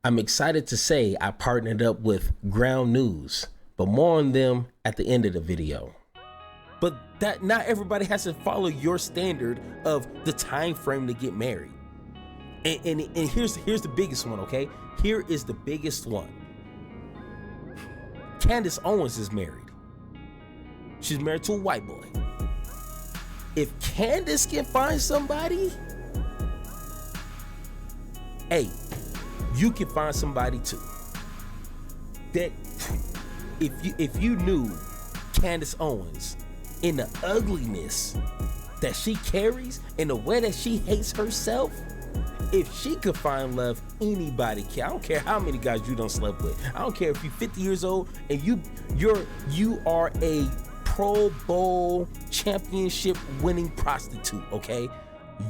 I'm excited to say I partnered up with Ground News, but more on them at the end of the video. But that not everybody has to follow your standard of the time frame to get married. And here's the biggest one, okay? Here is the biggest one. Candace Owens is married. She's married to a white boy. If Candace can find somebody, hey, you can find somebody too. That if you knew Candace Owens in the ugliness that she carries, in the way that she hates herself, if she could find love, anybody can. I don't care how many guys you done slept with. I don't care if you're 50 years old and you are a Pro Bowl championship winning prostitute, okay?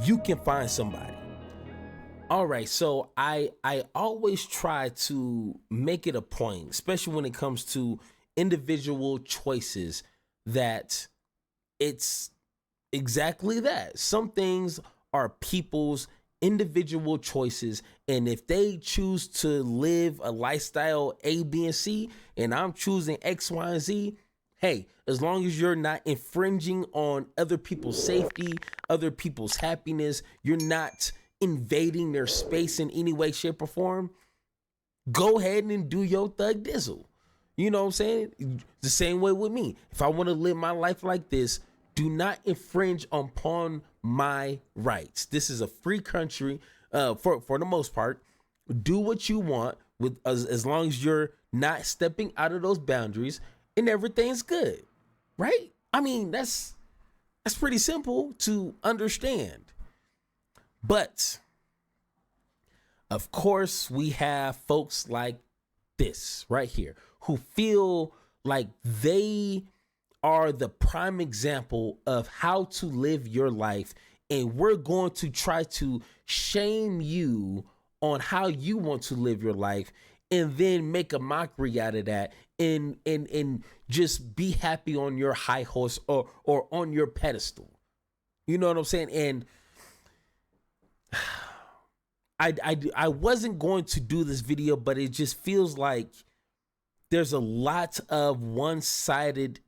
You can find somebody. All right, so I always try to make it a point, especially when it comes to individual choices, that it's exactly that. Some things are people's individual choices, and if they choose to live a lifestyle A, B, and C, and I'm choosing X, Y, and Z, hey, as long as you're not infringing on other people's safety, other people's happiness, you're not invading their space in any way, shape, or form, go ahead and do your thug dizzle. You know what I'm saying? The same way with me. If I want to live my life like this, do not infringe upon my rights. This is a free country, for the most part. Do what you want with as long as you're not stepping out of those boundaries, and everything's good, right? I mean, that's pretty simple to understand. But of course, we have folks like this right here who feel like they are the prime example of how to live your life, and we're going to try to shame you on how you want to live your life, and then make a mockery out of that, and just be happy on your high horse or on your pedestal. You know what I'm saying? And I wasn't going to do this video, but it just feels like there's a lot of one-sided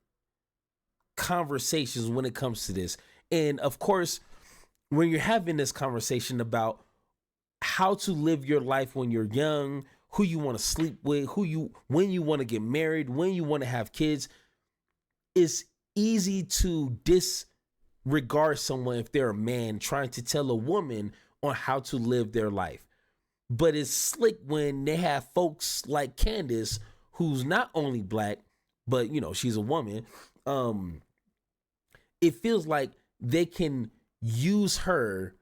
conversations when it comes to this. And of course, when you're having this conversation about how to live your life when you're young, who you want to sleep with, when you want to get married, when you want to have kids, it's easy to disregard someone if they're a man trying to tell a woman on how to live their life. But it's slick when they have folks like Candace, who's not only black, but she's a woman. It feels like they can use her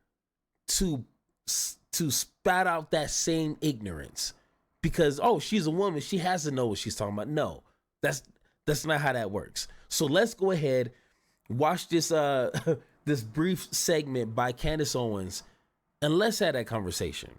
to spat out that same ignorance because, she's a woman, she has to know what she's talking about. No, that's not how that works. So let's go ahead, watch this this brief segment by Candace Owens, and let's have that conversation.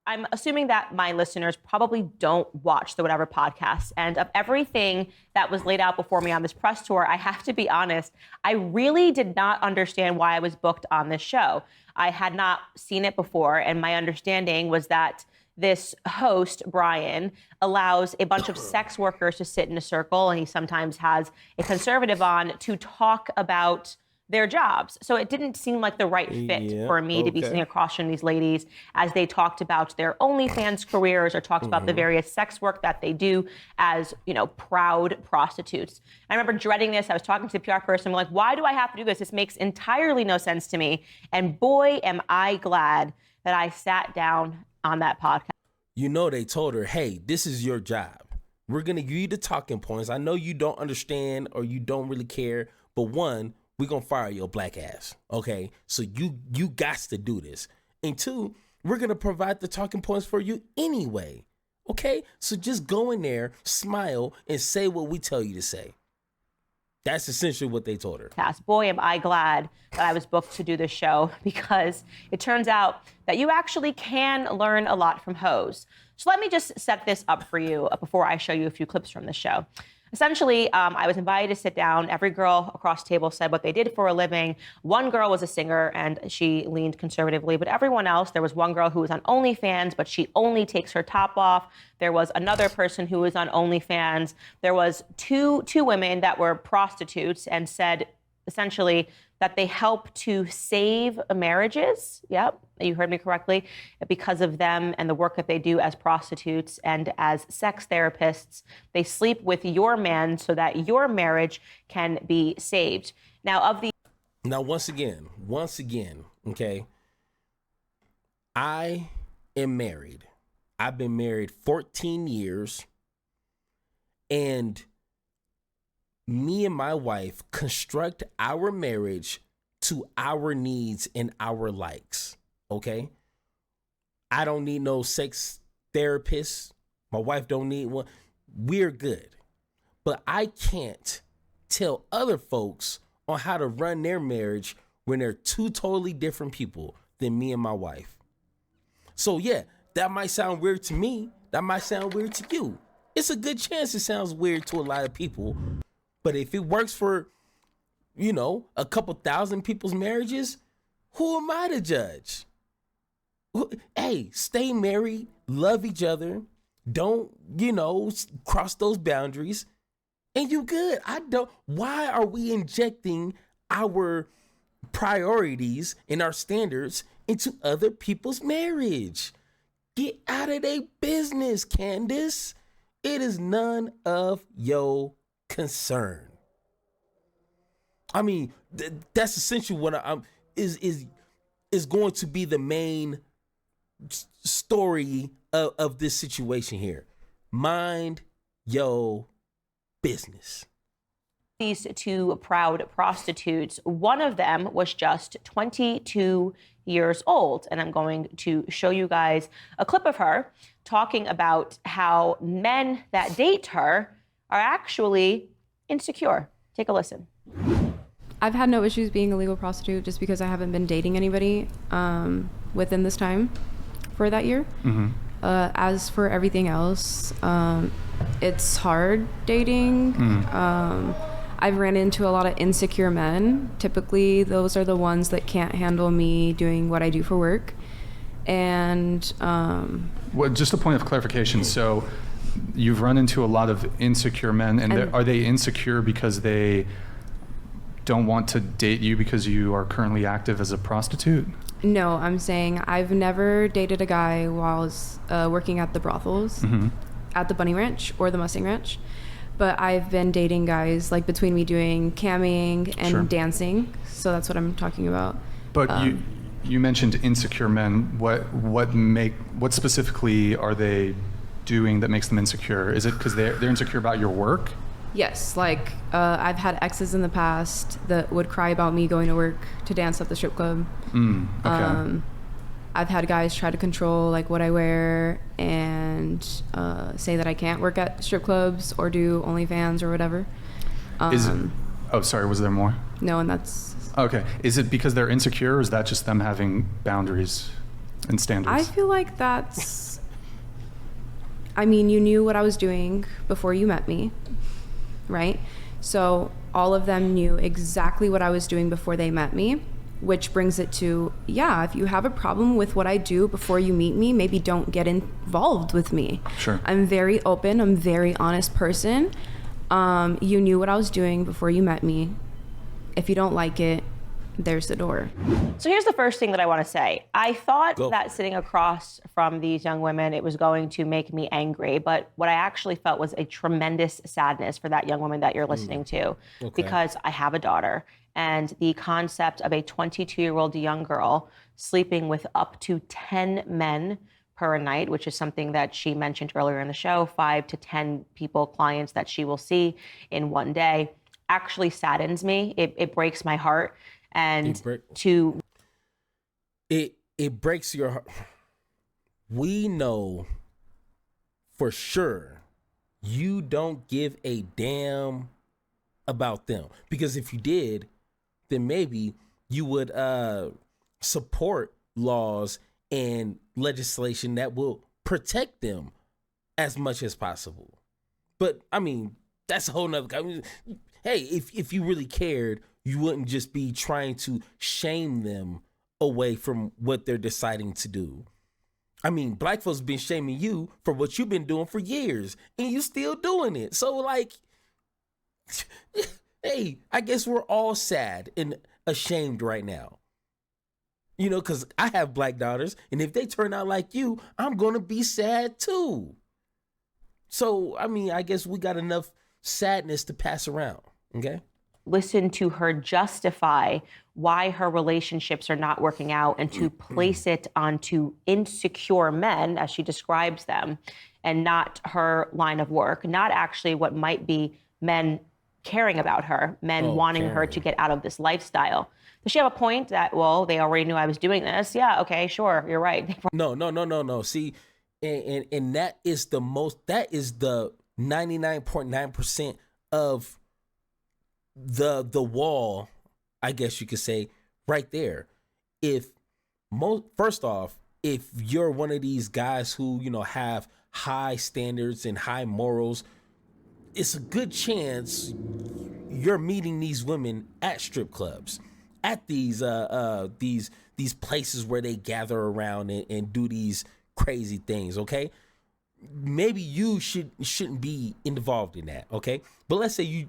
I'm assuming that my listeners probably don't watch the Whatever podcast. And of everything that was laid out before me on this press tour, I have to be honest, I really did not understand why I was booked on this show. I had not seen it before, and my understanding was that this host, Brian, allows a bunch of sex workers to sit in a circle, and he sometimes has a conservative on to talk about their jobs. So it didn't seem like the right fit for me to be sitting across from these ladies as they talked about their OnlyFans careers or talked about the various sex work that they do as, proud prostitutes. I remember dreading this. I was talking to the PR person. I'm like, why do I have to do this? This makes entirely no sense to me. And boy, am I glad that I sat down on that podcast. They told her, hey, this is your job. We're going to give you the talking points. I know you don't understand or you don't really care, but one, we're going to fire your black ass, okay? So you got to do this. And two, we're going to provide the talking points for you anyway, okay? So just go in there, smile, and say what we tell you to say. That's essentially what they told her. Boy, am I glad that I was booked to do this show, because it turns out that you actually can learn a lot from hoes. So let me just set this up for you before I show you a few clips from the show. Essentially, I was invited to sit down. Every girl across the table said what they did for a living. One girl was a singer and she leaned conservatively, but everyone else, there was one girl who was on OnlyFans, but she only takes her top off. There was another person who was on OnlyFans. There was two women that were prostitutes and said essentially that they help to save marriages. Yep, you heard me correctly. Because of them and the work that they do as prostitutes and as sex therapists, they sleep with your man so that your marriage can be saved. Now, once again, okay, I am married. I've been married 14 years, and me and my wife construct our marriage to our needs and our likes, okay? I don't need no sex therapist. My wife don't need one. We're good. But I can't tell other folks on how to run their marriage when they're two totally different people than me and my wife. So yeah, that might sound weird to me. That might sound weird to you. It's a good chance it sounds weird to a lot of people. But if it works for, a couple thousand people's marriages, who am I to judge? Hey, stay married, love each other, don't, cross those boundaries, and you good. Why are we injecting our priorities and our standards into other people's marriage? Get out of their business, Candace. It is none of your concern. I mean, that's essentially what is going to be the main story of this situation here. Mind your business. These two proud prostitutes, one of them was just 22 years old. And I'm going to show you guys a clip of her talking about how men that date her are actually insecure. Take a listen. I've had no issues being a legal prostitute just because I haven't been dating anybody within this time for that year. Mm-hmm. As for everything else, it's hard dating. I've ran into a lot of insecure men. Typically, those are the ones that can't handle me doing what I do for work. And well, just a point of clarification. So you've run into a lot of insecure men, and are they insecure because they don't want to date you because you are currently active as a prostitute? No, I'm saying I've never dated a guy while I was working at the brothels, at the Bunny Ranch or the Mustang Ranch. But I've been dating guys like between me doing camming and dancing. So that's what I'm talking about. But you mentioned insecure men. What specifically are they doing that makes them insecure? Is it because they're insecure about your work? Yes, like I've had exes in the past that would cry about me going to work to dance at the strip club. Okay. I've had guys try to control like what I wear and say that I can't work at strip clubs or do OnlyFans or whatever. Was there more? No, and that's... Okay. Is it because they're insecure, or is that just them having boundaries and standards? I feel like that's... I mean, you knew what I was doing before you met me, right? So all of them knew exactly what I was doing before they met me, which brings it to, if you have a problem with what I do before you meet me, maybe don't get involved with me. Sure. I'm very open. I'm a very honest person. You knew what I was doing before you met me. If you don't like it, there's the door. So here's the first thing that I want to say. I thought that sitting across from these young women, it was going to make me angry. But what I actually felt was a tremendous sadness for that young woman that you're listening to. Because I have a daughter. And the concept of a 22-year-old young girl sleeping with up to 10 men per night, which is something that she mentioned earlier in the show, 5 to 10 clients that she will see in one day, actually saddens me. It breaks my heart. And it breaks your heart. We know for sure you don't give a damn about them, because if you did, then maybe you would support laws and legislation that will protect them as much as possible. But I mean, That's a whole nother. I mean, hey, if you really cared, you wouldn't just be trying to shame them away from what they're deciding to do. I mean, black folks been shaming you for what you've been doing for years, and you still doing it. So, like, hey, I guess we're all sad and ashamed right now. You know, because I have black daughters, and if they turn out like you, I'm going to be sad too. So, I mean, I guess we got enough sadness to pass around, okay? Listen to her justify why her relationships are not working out and to place it onto insecure men, as she describes them, and not her line of work, not actually what might be men caring about her, men wanting her to get out of this lifestyle. Does she have a point that, well, they already knew I was doing this? Yeah, okay, sure, you're right. No. See, and that is the 99.9% of the wall, I guess you could say, right there. First off, if you're one of these guys who, you know, have high standards and high morals, it's a good chance you're meeting these women at strip clubs, at these places where they gather around and do these crazy things, okay? Maybe you shouldn't be involved in that, okay? But let's say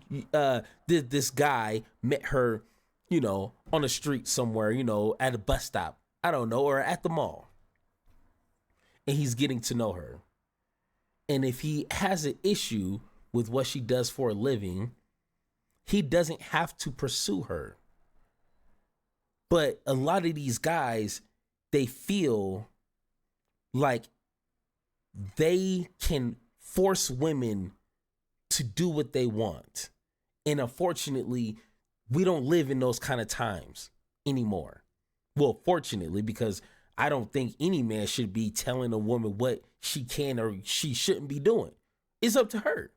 this guy met her, you know, on the street somewhere, you know, at a bus stop, I don't know, or at the mall, and he's getting to know her. And if he has an issue with what she does for a living, he doesn't have to pursue her. But a lot of these guys, they feel like they can force women to do what they want. And unfortunately, we don't live in those kind of times anymore. Well, fortunately, because I don't think any man should be telling a woman what she can or she shouldn't be doing. It's up to her.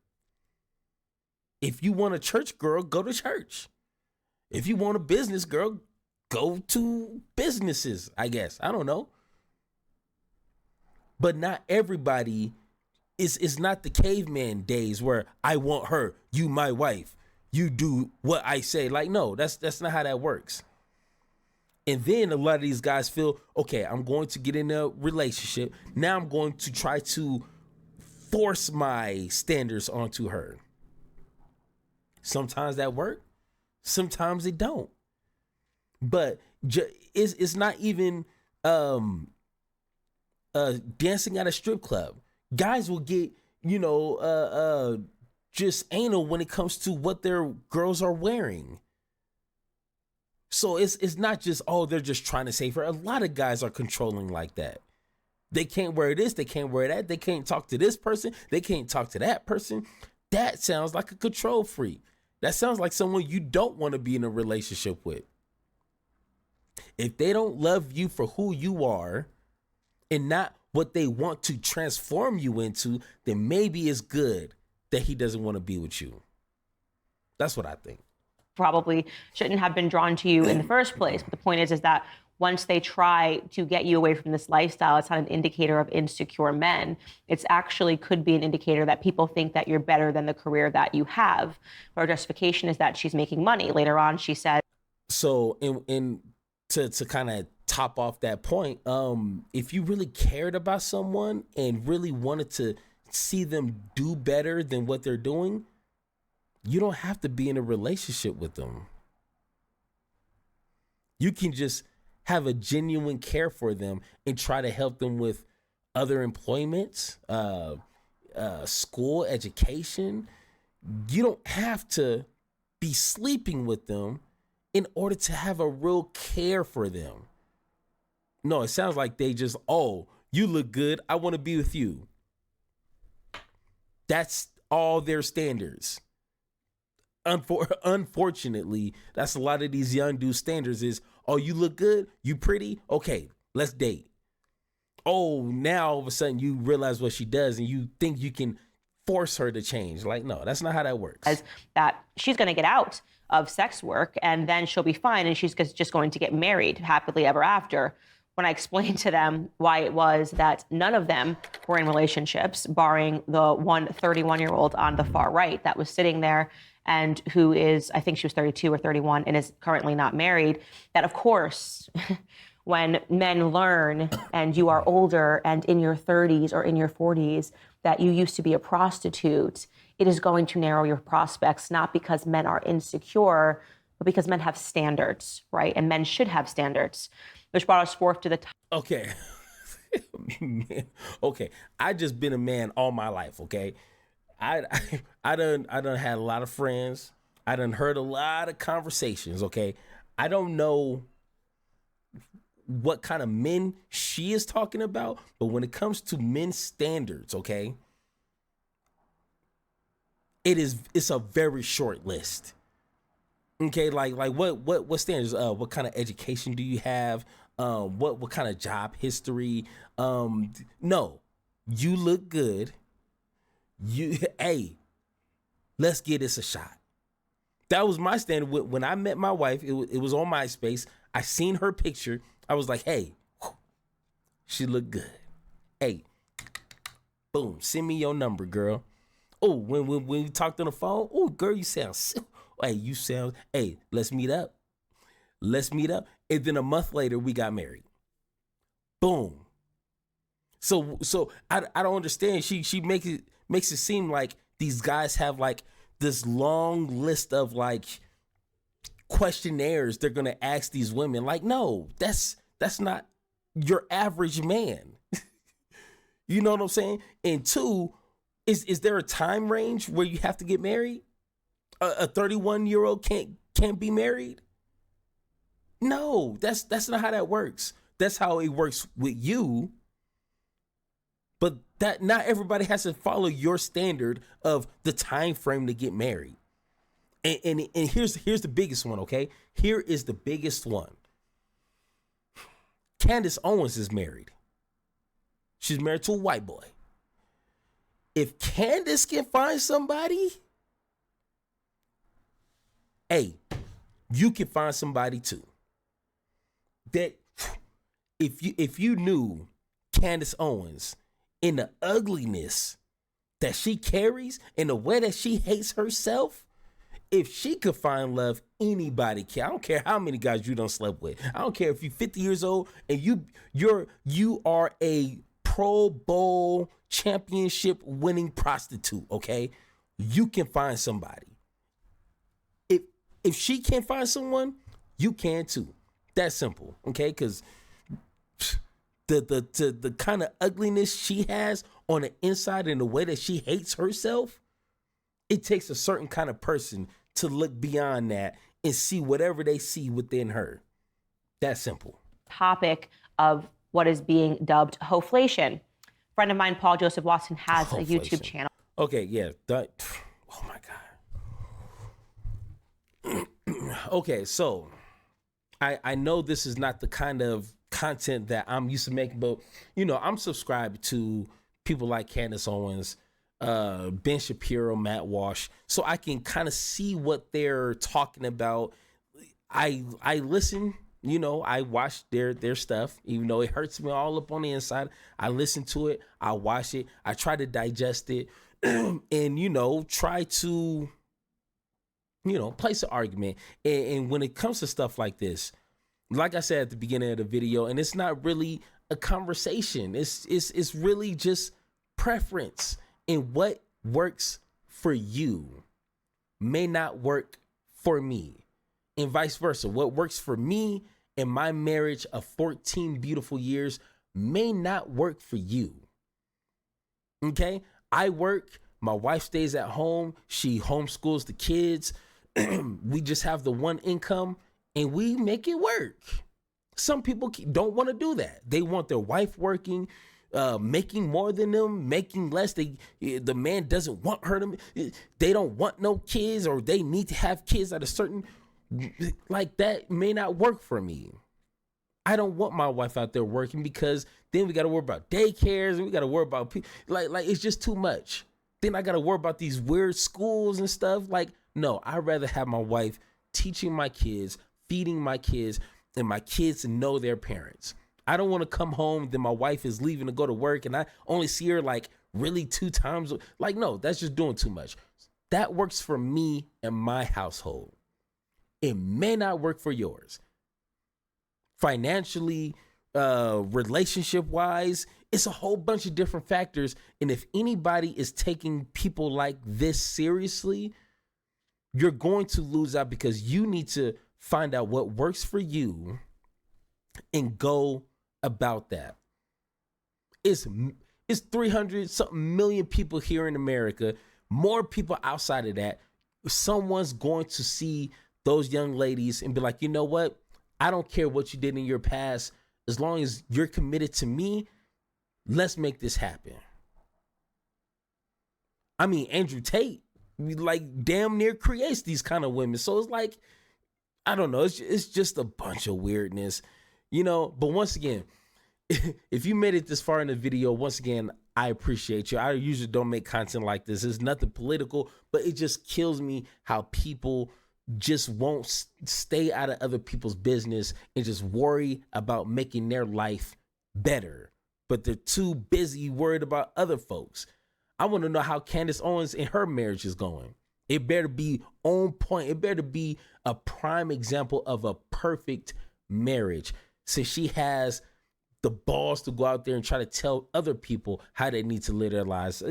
If you want a church girl, go to church. If you want a business girl, go to businesses, I guess. I don't know. But not everybody is not the caveman days where I want her, you my wife, you do what I say. Like, no, that's not how that works. And then a lot of these guys feel, okay, I'm going to get in a relationship. Now I'm going to try to force my standards onto her. Sometimes that works. Sometimes it don't. But it's not even dancing at a strip club. Guys will get, you know, just anal when it comes to what their girls are wearing. So it's not just, oh, they're just trying to save her. A lot of guys are controlling like that. They can't wear this, they can't wear that, they can't talk to this person, they can't talk to that person. That sounds like a control freak. That sounds like someone you don't want to be in a relationship with. If they don't love you for who you are and not what they want to transform you into, then maybe it's good that he doesn't want to be with you. That's what I think. Probably shouldn't have been drawn to you in the first place. But the point is that once they try to get you away from this lifestyle, it's not an indicator of insecure men. It's actually could be an indicator that people think that you're better than the career that you have. Her justification is that she's making money. Later on, she said. So to kind of top off that point, if you really cared about someone and really wanted to see them do better than what they're doing, you don't have to be in a relationship with them. You can just have a genuine care for them and try to help them with other employments, school, education. You don't have to be sleeping with them in order to have a real care for them. No, it sounds like they just, oh, you look good, I want to be with you. That's all their standards. Unfortunately, that's a lot of these young dudes' standards is, oh, you look good, you pretty, okay, let's date. Oh, now all of a sudden you realize what she does and you think you can force her to change. Like, no, that's not how that works. As that she's going to get out of sex work and then she'll be fine and she's just going to get married happily ever after. when I explained to them why it was that none of them were in relationships, barring the one 31-year-old on the far right that was sitting there and who is, I think she was 32 or 31 and is currently not married, that of course, when men learn and you are older and in your 30s or in your 40s that you used to be a prostitute, it is going to narrow your prospects, not because men are insecure, but because men have standards, right? And men should have standards, which brought us forth to the top. Okay. Man, okay. I just been a man all my life, okay? I done had a lot of friends. I done heard a lot of conversations, okay? I don't know what kind of men she is talking about, but when it comes to men's standards, okay, it's a very short list. Okay, like what standards? What kind of education do you have? What kind of job history? No, you look good. Hey, let's give this a shot. That was my standard when I met my wife. It was on MySpace. I seen her picture. I was like, hey, she looked good. Hey, boom, send me your number, girl. Oh, when we talked on the phone, oh, girl, you sound. Hey, let's meet up. And then a month later, we got married. Boom. So I don't understand. She makes it seem like these guys have like this long list of like questionnaires they're gonna ask these women. Like, no, that's not your average man. You know what I'm saying? And two, is there a time range where you have to get married? A 31-year-old can't be married? No, that's not how that works. That's how it works with you. But that not everybody has to follow your standard of the time frame to get married. And here's the biggest one, okay? Here is the biggest one. Candace Owens is married. She's married to a white boy. If Candace can find somebody, hey, you can find somebody too. That if you knew Candace Owens in the ugliness that she carries and the way that she hates herself, if she could find love, anybody can. I don't care how many guys you done slept with. I don't care if you're 50 years old and you are a Pro Bowl championship winning prostitute, okay? You can find somebody. If she can't find someone, you can too. That's simple, okay? Because the kind of ugliness she has on the inside and the way that she hates herself, it takes a certain kind of person to look beyond that and see whatever they see within her. That's simple. Topic of what is being dubbed hoflation. A friend of mine, Paul Joseph Watson, has a YouTube channel. Okay, yeah. Oh my God. Okay, so I know this is not the kind of content that I'm used to making, but I'm subscribed to people like Candace Owens, Ben Shapiro, Matt Walsh, so I can kind of see what they're talking about. I listen, I watch their stuff, even though it hurts me all up on the inside. I listen to it, I watch it, I try to digest it, and try to place an argument. And when it comes to stuff like this, like I said at the beginning of the video, and it's not really a conversation. It's really just preference, and what works for you may not work for me, and vice versa. What works for me in my marriage of 14 beautiful years may not work for you. Okay? I work, my wife stays at home, she homeschools the kids. We just have the one income and we make it work. Some people don't want to do that. They want their wife working, making more than them, making less. The man doesn't want her to, they don't want no kids, or they need to have kids at a certain, like that may not work for me. I don't want my wife out there working, because then we got to worry about daycares and we got to worry about people. Like it's just too much. Then I got to worry about these weird schools and stuff. Like, no, I'd rather have my wife teaching my kids, feeding my kids, and my kids know their parents. I don't want to come home, then my wife is leaving to go to work and I only see her like really 2 times. Like, no, that's just doing too much. That works for me and my household. It may not work for yours. Financially, relationship wise, it's a whole bunch of different factors. And if anybody is taking people like this seriously, you're going to lose out, because you need to find out what works for you and go about that. It's 300 something million people here in America, more people outside of that. Someone's going to see those young ladies and be like, you know what? I don't care what you did in your past. As long as you're committed to me, let's make this happen. I mean, Andrew Tate, like, damn near creates these kind of women. So it's like, I don't know. It's just a bunch of weirdness, you know. But once again, if you made it this far in the video, once again, I appreciate you. I usually don't make content like this. It's nothing political, but it just kills me how people just won't stay out of other people's business and just worry about making their life better. But they're too busy worried about other folks. I want to know how Candace Owens and her marriage is going. It better be on point. It better be a prime example of a perfect marriage, since she has the balls to go out there and try to tell other people how they need to live their lives.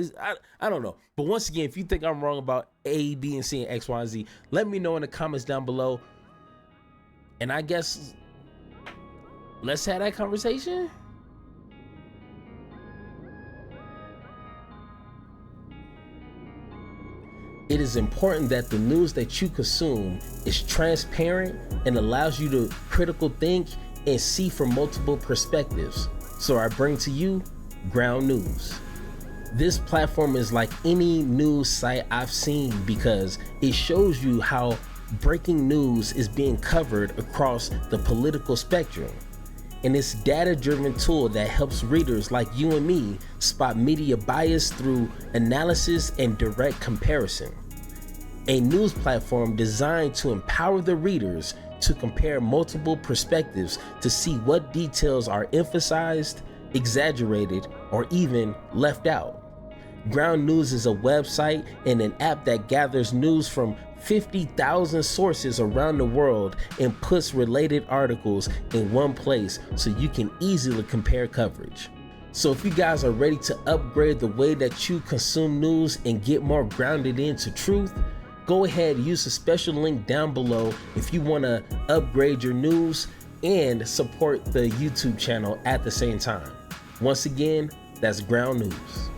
I don't know. But once again, if you think I'm wrong about A, B, and C, and X, Y, and Z, let me know in the comments down below. And I guess let's have that conversation. It is important that the news that you consume is transparent and allows you to critical think and see from multiple perspectives. So I bring to you Ground News. This platform is like any news site I've seen, because it shows you how breaking news is being covered across the political spectrum. And it's a data-driven tool that helps readers like you and me spot media bias through analysis and direct comparison. A news platform designed to empower the readers to compare multiple perspectives to see what details are emphasized, exaggerated, or even left out. Ground News is a website and an app that gathers news from 50,000 sources around the world and puts related articles in one place so you can easily compare coverage. So if you guys are ready to upgrade the way that you consume news and get more grounded into truth, go ahead, use the special link down below if you want to upgrade your news and support the YouTube channel at the same time. Once again, that's Ground News.